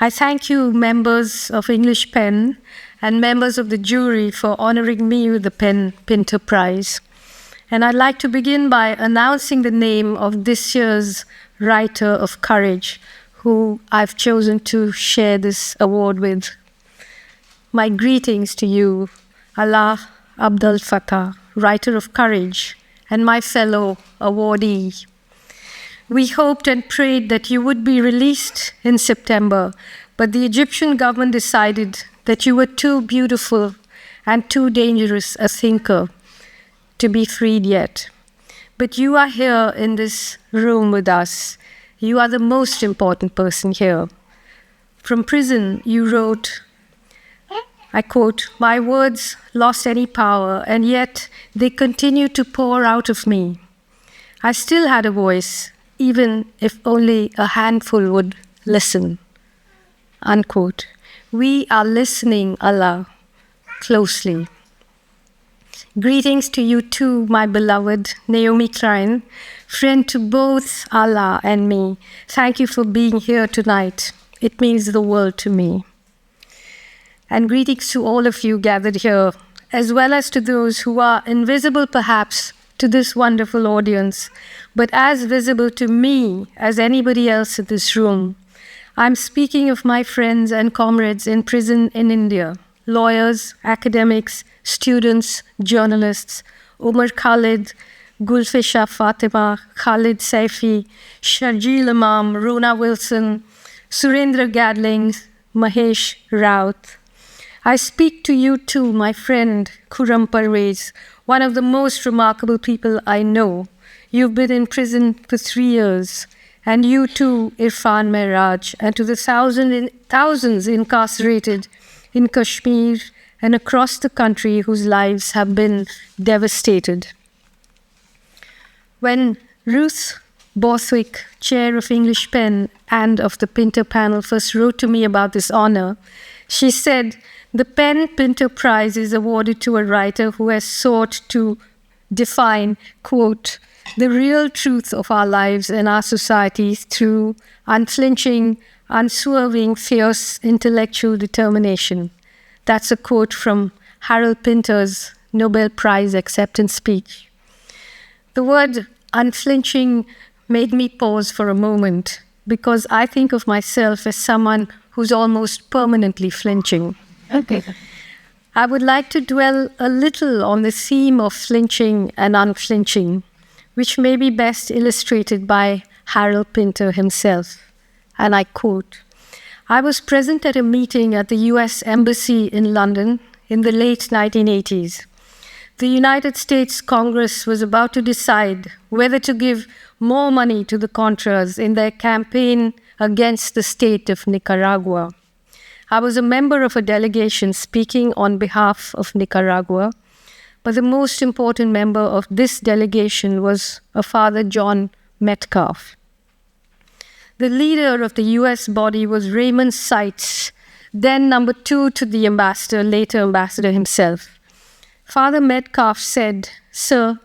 I thank you, members of English PEN and members of the jury, for honoring me with the PEN Pinter Prize. And I'd like to begin by announcing the name of this year's Writer of Courage, who I've chosen to share this award with. My greetings to you, Allah Abdel Fattah, Writer of Courage, and my fellow awardee. We hoped and prayed that you would be released in September, but the Egyptian government decided that you were too beautiful and too dangerous a thinker to be freed yet. But you are here in this room with us. You are the most important person here. From prison, you wrote, I quote, "My words lost any power, and yet they continue to pour out of me. I still had a voice, even if only a handful would listen." Unquote. We are listening, Allah, closely. Greetings to you too, my beloved Naomi Klein, friend to both Allah and me. Thank you for being here tonight. It means the world to me. And greetings to all of you gathered here, as well as to those who are invisible perhaps to this wonderful audience, but as visible to me as anybody else in this room. I'm speaking of my friends and comrades in prison in India, lawyers, academics, students, journalists, Umar Khalid, Gulfisha Fatima, Khalid Saifi, Sharjeel Imam, Rona Wilson, Surendra Gadling, Mahesh Raut. I speak to you too, my friend Khurram Parvez, one of the most remarkable people I know. You've been in prison for 3 years. And you too, Irfan Mehraj, and to the thousands incarcerated in Kashmir and across the country whose lives have been devastated. When Ruth Borthwick, chair of English PEN and of the Pinter panel, first wrote to me about this honor, she said, "The PEN Pinter Prize is awarded to a writer who has sought to define, quote, the real truth of our lives and our societies through unflinching, unswerving, fierce intellectual determination." That's a quote from Harold Pinter's Nobel Prize acceptance speech. The word unflinching made me pause for a moment, because I think of myself as someone who's almost permanently flinching. Okay. I would like to dwell a little on the theme of flinching and unflinching, which may be best illustrated by Harold Pinter himself. And I quote, "I was present at a meeting at the US Embassy in London in the late 1980s. The United States Congress was about to decide whether to give more money to the Contras in their campaign against the state of Nicaragua. I was a member of a delegation speaking on behalf of Nicaragua, but the most important member of this delegation was a Father John Metcalf. The leader of the US body was Raymond Seitz, then number 2 to the ambassador, later ambassador himself. Father Metcalf said, 'Sir,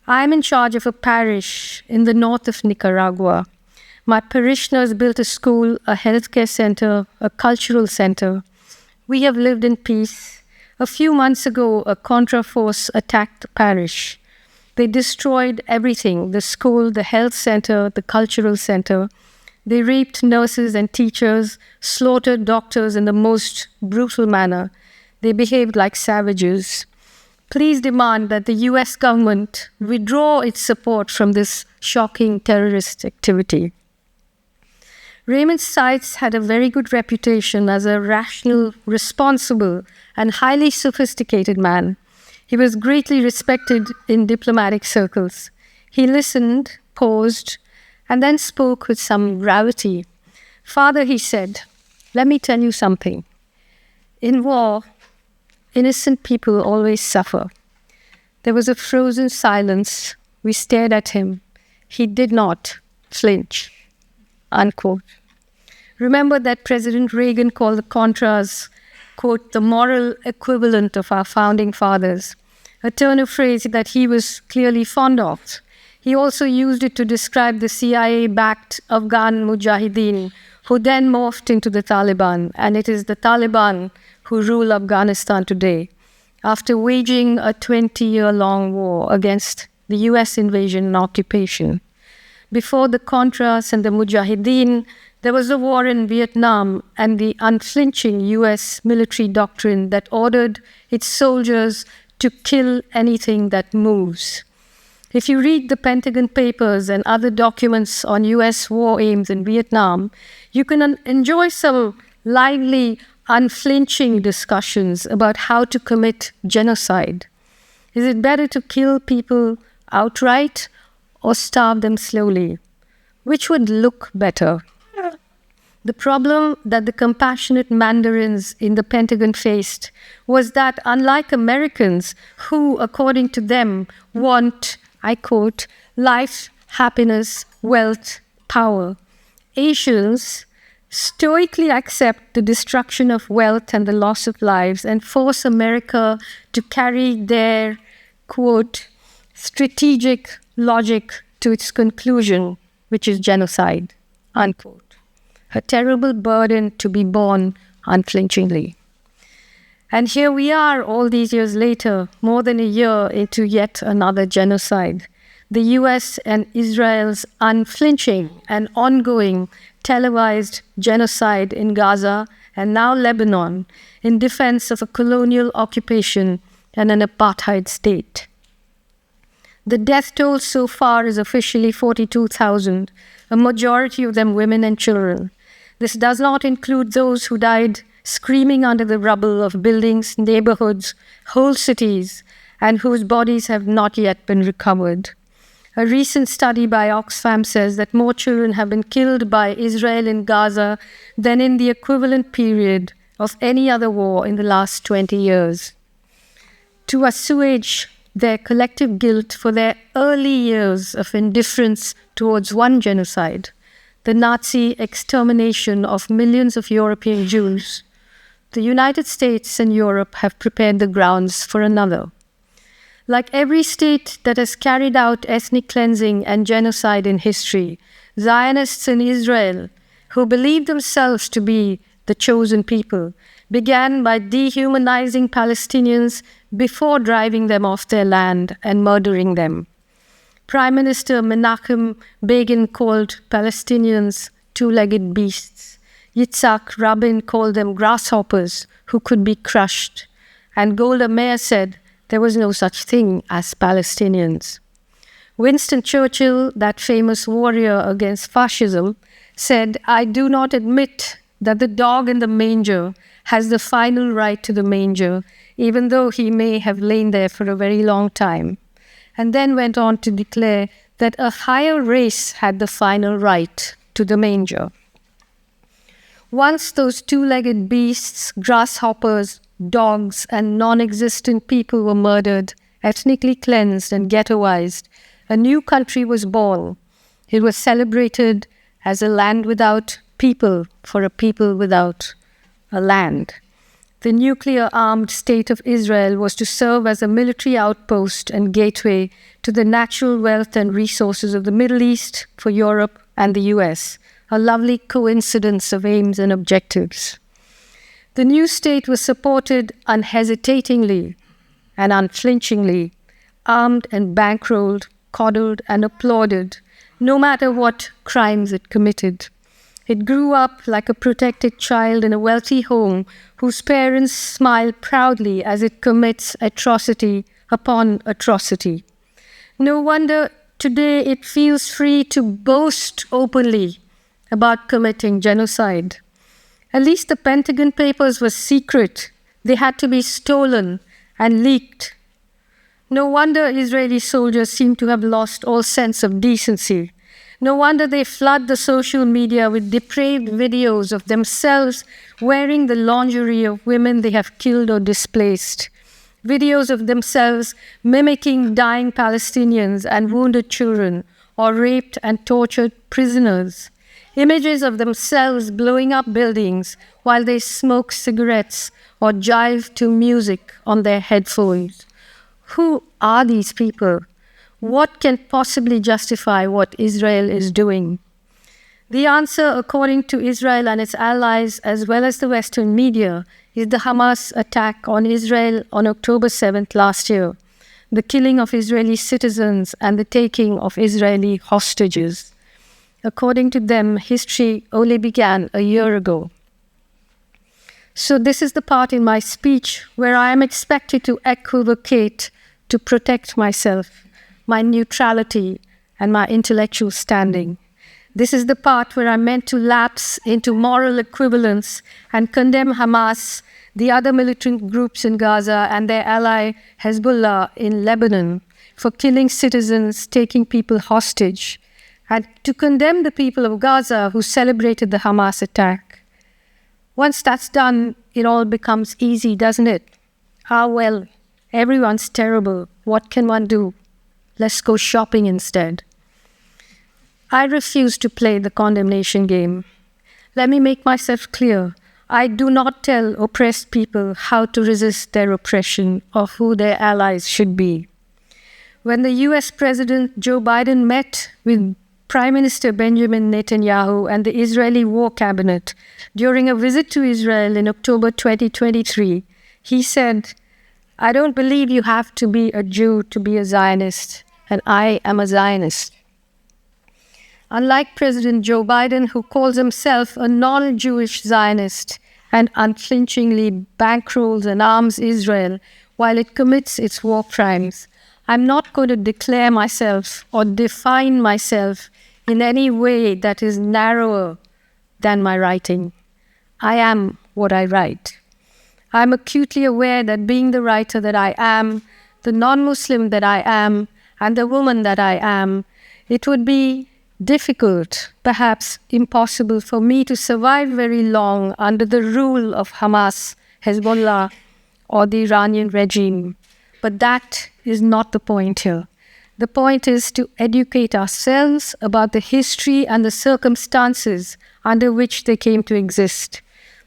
I'm in charge of a parish in the north of Nicaragua. My parishioners built a school, a healthcare center, a cultural center. We have lived in peace. A few months ago, a Contra force attacked the parish. They destroyed everything, the school, the health center, the cultural center. They raped nurses and teachers, slaughtered doctors in the most brutal manner. They behaved like savages. Please demand that the US government withdraw its support from this shocking terrorist activity.' Raymond Seitz had a very good reputation as a rational, responsible, and highly sophisticated man. He was greatly respected in diplomatic circles. He listened, paused, and then spoke with some gravity. 'Father,' he said, 'let me tell you something. In war, innocent people always suffer.' There was a frozen silence. We stared at him. He did not flinch." Unquote. Remember that President Reagan called the Contras, quote, "the moral equivalent of our founding fathers," a turn of phrase that he was clearly fond of. He also used it to describe the CIA-backed Afghan Mujahideen, who then morphed into the Taliban, and it is the Taliban who rule Afghanistan today, after waging a 20-year-long war against the US invasion and occupation. Before the Contras and the Mujahideen, there was a war in Vietnam and the unflinching US military doctrine that ordered its soldiers to kill anything that moves. If you read the Pentagon Papers and other documents on US war aims in Vietnam, you can enjoy some lively, unflinching discussions about how to commit genocide. Is it better to kill people outright or starve them slowly? Which would look better? The problem that the compassionate mandarins in the Pentagon faced was that, unlike Americans, who, according to them, want, I quote, life, happiness, wealth, power, Asians stoically accept the destruction of wealth and the loss of lives and force America to carry their, quote, strategic logic to its conclusion, which is genocide, unquote. A terrible burden to be borne unflinchingly. And here we are all these years later, more than a year into yet another genocide. The US and Israel's unflinching and ongoing televised genocide in Gaza and now Lebanon in defense of a colonial occupation and an apartheid state. The death toll so far is officially 42,000, a majority of them women and children. This does not include those who died screaming under the rubble of buildings, neighborhoods, whole cities, and whose bodies have not yet been recovered. A recent study by Oxfam says that more children have been killed by Israel in Gaza than in the equivalent period of any other war in the last 20 years. To assuage their collective guilt for their early years of indifference towards one genocide, the Nazi extermination of millions of European Jews, the United States and Europe have prepared the grounds for another. Like every state that has carried out ethnic cleansing and genocide in history, Zionists in Israel, who believe themselves to be the chosen people, began by dehumanizing Palestinians before driving them off their land and murdering them. Prime Minister Menachem Begin called Palestinians two-legged beasts. Yitzhak Rabin called them grasshoppers who could be crushed. And Golda Meir said there was no such thing as Palestinians. Winston Churchill, that famous warrior against fascism, said, "I do not admit that the dog in the manger has the final right to the manger, even though he may have lain there for a very long time," and then went on to declare that a higher race had the final right to the manger. Once those two-legged beasts, grasshoppers, dogs, and non-existent people were murdered, ethnically cleansed and ghettoized, a new country was born. It was celebrated as a land without people for a people without a land. The nuclear-armed state of Israel was to serve as a military outpost and gateway to the natural wealth and resources of the Middle East for Europe and the US, a lovely coincidence of aims and objectives. The new state was supported unhesitatingly and unflinchingly, armed and bankrolled, coddled and applauded, no matter what crimes it committed. It grew up like a protected child in a wealthy home whose parents smile proudly as it commits atrocity upon atrocity. No wonder today it feels free to boast openly about committing genocide. At least the Pentagon Papers were secret. They had to be stolen and leaked. No wonder Israeli soldiers seem to have lost all sense of decency. No wonder they flood the social media with depraved videos of themselves wearing the lingerie of women they have killed or displaced. Videos of themselves mimicking dying Palestinians and wounded children or raped and tortured prisoners. Images of themselves blowing up buildings while they smoke cigarettes or jive to music on their headphones. Who are these people? What can possibly justify what Israel is doing? The answer, according to Israel and its allies, as well as the Western media, is the Hamas attack on Israel on October 7th last year, the killing of Israeli citizens and the taking of Israeli hostages. According to them, history only began a year ago. So this is the part in my speech where I am expected to equivocate to protect myself, my neutrality, and my intellectual standing. This is the part where I'm meant to lapse into moral equivalence and condemn Hamas, the other militant groups in Gaza, and their ally Hezbollah in Lebanon for killing citizens, taking people hostage, and to condemn the people of Gaza who celebrated the Hamas attack. Once that's done, it all becomes easy, doesn't it? Ah, well, everyone's terrible. What can one do? Let's go shopping instead. I refuse to play the condemnation game. Let me make myself clear. I do not tell oppressed people how to resist their oppression or who their allies should be. When the US President Joe Biden met with Prime Minister Benjamin Netanyahu and the Israeli War Cabinet during a visit to Israel in October 2023, he said, "I don't believe you have to be a Jew to be a Zionist, and I am a Zionist." Unlike President Joe Biden, who calls himself a non-Jewish Zionist and unflinchingly bankrolls and arms Israel while it commits its war crimes, I'm not going to declare myself or define myself in any way that is narrower than my writing. I am what I write. I'm acutely aware that being the writer that I am, the non-Muslim that I am, and the woman that I am, it would be difficult, perhaps impossible for me to survive very long under the rule of Hamas, Hezbollah, or the Iranian regime. But that is not the point here. The point is to educate ourselves about the history and the circumstances under which they came to exist.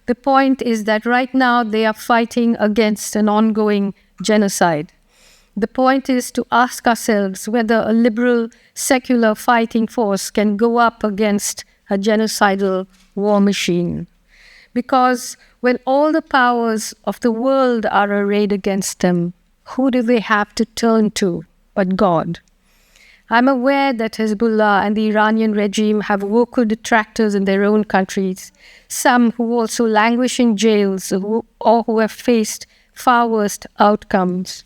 The point is that right now they are fighting against an ongoing genocide. The point is to ask ourselves whether a liberal, secular fighting force can go up against a genocidal war machine. Because when all the powers of the world are arrayed against them, who do they have to turn to but God? I'm aware that Hezbollah and the Iranian regime have vocal detractors in their own countries, some who also languish in jails or who have faced far worse outcomes.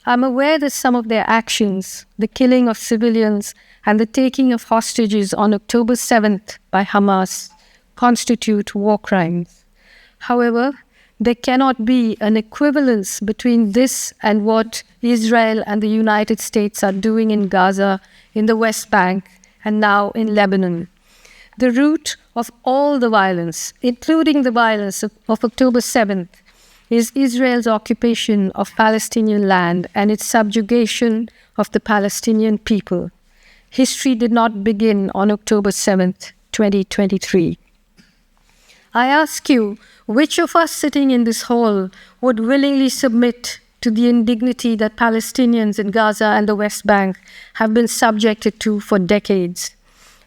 I'm aware that some of their actions, the killing of civilians and the taking of hostages on October 7th by Hamas, constitute war crimes. However, there cannot be an equivalence between this and what Israel and the United States are doing in Gaza, in the West Bank, and now in Lebanon. The root of all the violence, including the violence of October 7th, is Israel's occupation of Palestinian land and its subjugation of the Palestinian people. History did not begin on October 7th, 2023. I ask you, which of us sitting in this hall would willingly submit to the indignity that Palestinians in Gaza and the West Bank have been subjected to for decades?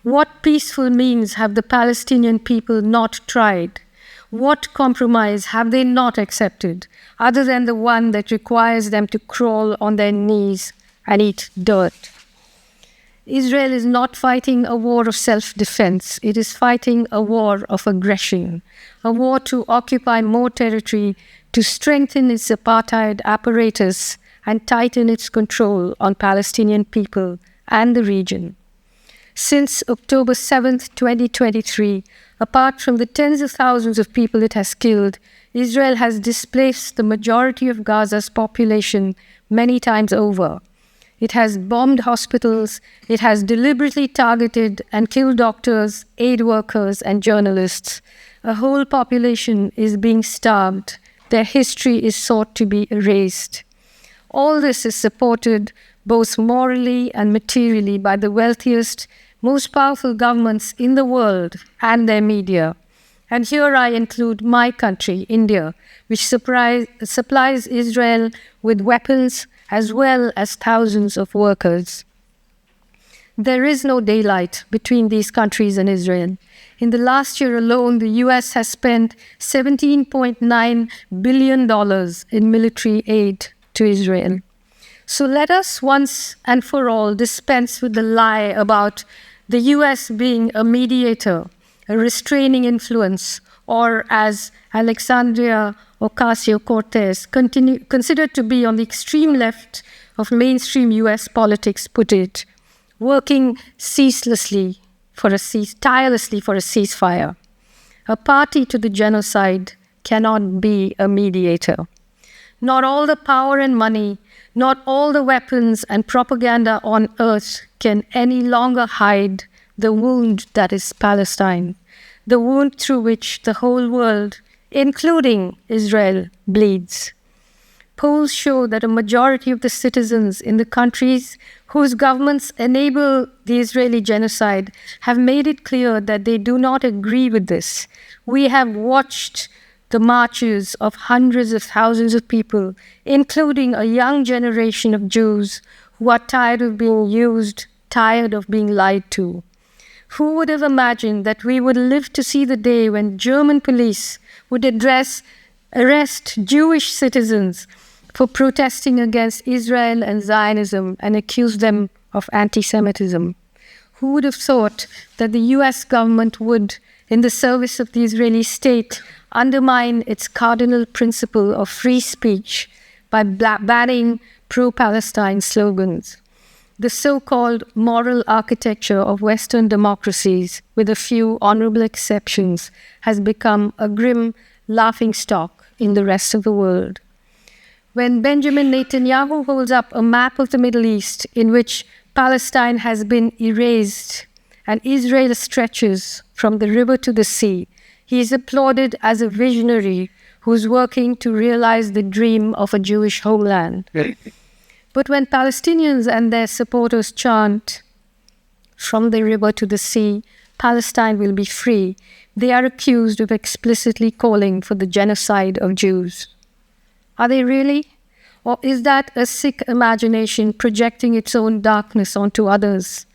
What peaceful means have the Palestinian people not tried? What compromise have they not accepted, other than the one that requires them to crawl on their knees and eat dirt? Israel is not fighting a war of self-defense. It is fighting a war of aggression, a war to occupy more territory, to strengthen its apartheid apparatus and tighten its control on Palestinian people and the region. Since October 7th, 2023, apart from the tens of thousands of people it has killed, Israel has displaced the majority of Gaza's population many times over. It has bombed hospitals, it has deliberately targeted and killed doctors, aid workers, and journalists. A whole population is being starved. Their history is sought to be erased. All this is supported both morally and materially by the wealthiest, most powerful governments in the world and their media. And here I include my country, India, which supplies Israel with weapons as well as thousands of workers. There is no daylight between these countries and Israel. In the last year alone, the US has spent $17.9 billion in military aid to Israel. So let us once and for all dispense with the lie about the US being a mediator, a restraining influence, or as Alexandria Ocasio-Cortez, considered to be on the extreme left of mainstream US politics, put it, working tirelessly for a ceasefire. A party to the genocide cannot be a mediator. Not all the power and money, not all the weapons and propaganda on earth can any longer hide the wound that is Palestine, the wound through which the whole world, including Israel, bleeds. Polls show that a majority of the citizens in the countries whose governments enable the Israeli genocide have made it clear that they do not agree with this. We have watched the marches of hundreds of thousands of people, including a young generation of Jews who are tired of being used, tired of being lied to. Who would have imagined that we would live to see the day when German police would arrest Jewish citizens for protesting against Israel and Zionism and accuse them of anti-Semitism? Who would have thought that the US government would, in the service of the Israeli state, undermine its cardinal principle of free speech by banning pro-Palestine slogans? The so-called moral architecture of Western democracies, with a few honorable exceptions, has become a grim laughingstock in the rest of the world. When Benjamin Netanyahu holds up a map of the Middle East in which Palestine has been erased and Israel stretches from the river to the sea, he is applauded as a visionary who's working to realize the dream of a Jewish homeland. But when Palestinians and their supporters chant, "From the river to the sea, Palestine will be free," they are accused of explicitly calling for the genocide of Jews. Are they really? Or is that a sick imagination projecting its own darkness onto others?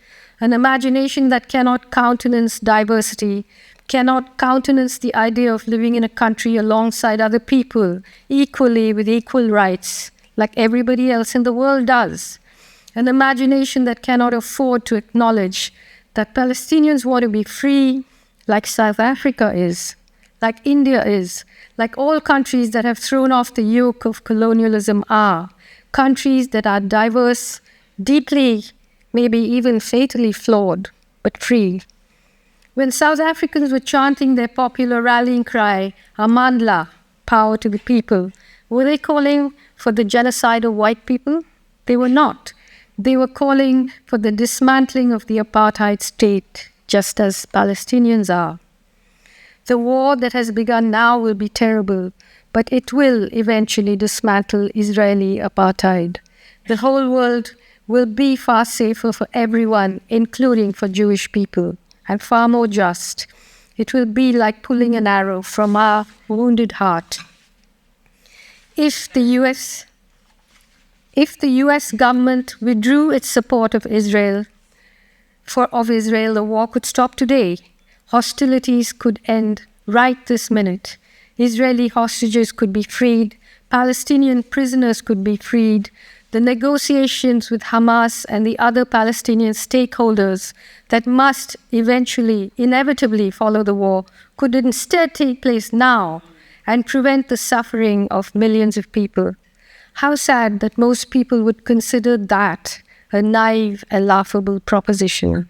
An imagination that cannot countenance diversity, cannot countenance the idea of living in a country alongside other people, equally with equal rights, like everybody else in the world does. An imagination that cannot afford to acknowledge that Palestinians want to be free, like South Africa is, like India is, like all countries that have thrown off the yoke of colonialism are, countries that are diverse, deeply, maybe even fatally flawed, but free. When South Africans were chanting their popular rallying cry, "Amandla," power to the people, were they calling for the genocide of white people? They were not. They were calling for the dismantling of the apartheid state, just as Palestinians are. The war that has begun now will be terrible, but it will eventually dismantle Israeli apartheid. The whole world will be far safer for everyone, including for Jewish people, and far more just. It will be like pulling an arrow from our wounded heart. If the US government withdrew its support of Israel, the war could stop today. Hostilities could end right this minute. Israeli hostages could be freed. Palestinian prisoners could be freed. The negotiations with Hamas and the other Palestinian stakeholders that must inevitably follow the war could instead take place now and prevent the suffering of millions of people. How sad that most people would consider that a naive and laughable proposition.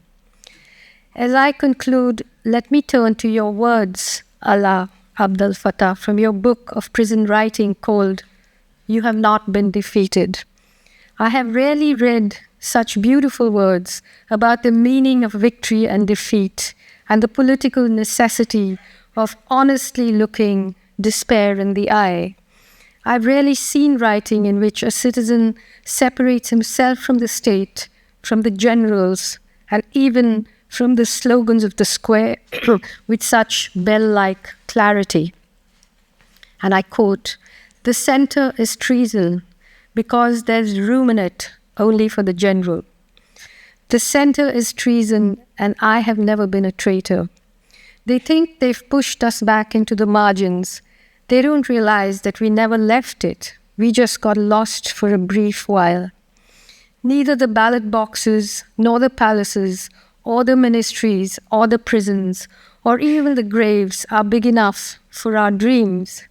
As I conclude, let me turn to your words, Alaa Abdel Fattah, from your book of prison writing called "You Have Not Been Defeated." I have rarely read such beautiful words about the meaning of victory and defeat and the political necessity of honestly looking despair in the eye. I've rarely seen writing in which a citizen separates himself from the state, from the generals, and even from the slogans of the square with such bell-like clarity. And I quote, "The center is treason because there's room in it only for the general." The center is treason, and I have never been a traitor. They think they've pushed us back into the margins. They don't realize that we never left it. We just got lost for a brief while. Neither the ballot boxes, nor the palaces, or the ministries, or the prisons, or even the graves are big enough for our dreams.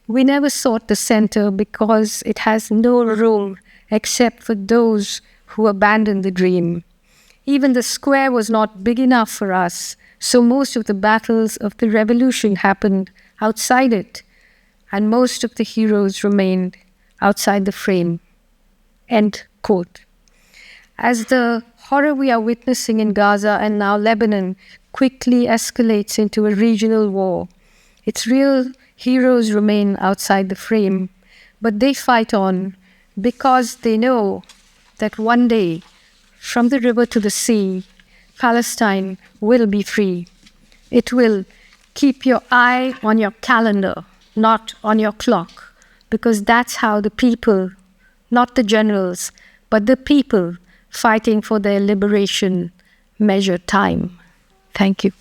We never sought the center because it has no room except for those who abandoned the dream. Even the square was not big enough for us, so most of the battles of the revolution happened outside it, and most of the heroes remained outside the frame. End quote. As the horror we are witnessing in Gaza and now Lebanon quickly escalates into a regional war, its real heroes remain outside the frame, but they fight on because they know that one day, from the river to the sea, Palestine will be free. It will. Keep your eye on your calendar, not on your clock, because that's how the people, not the generals, but the people fighting for their liberation measure time. Thank you.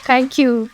Thank you.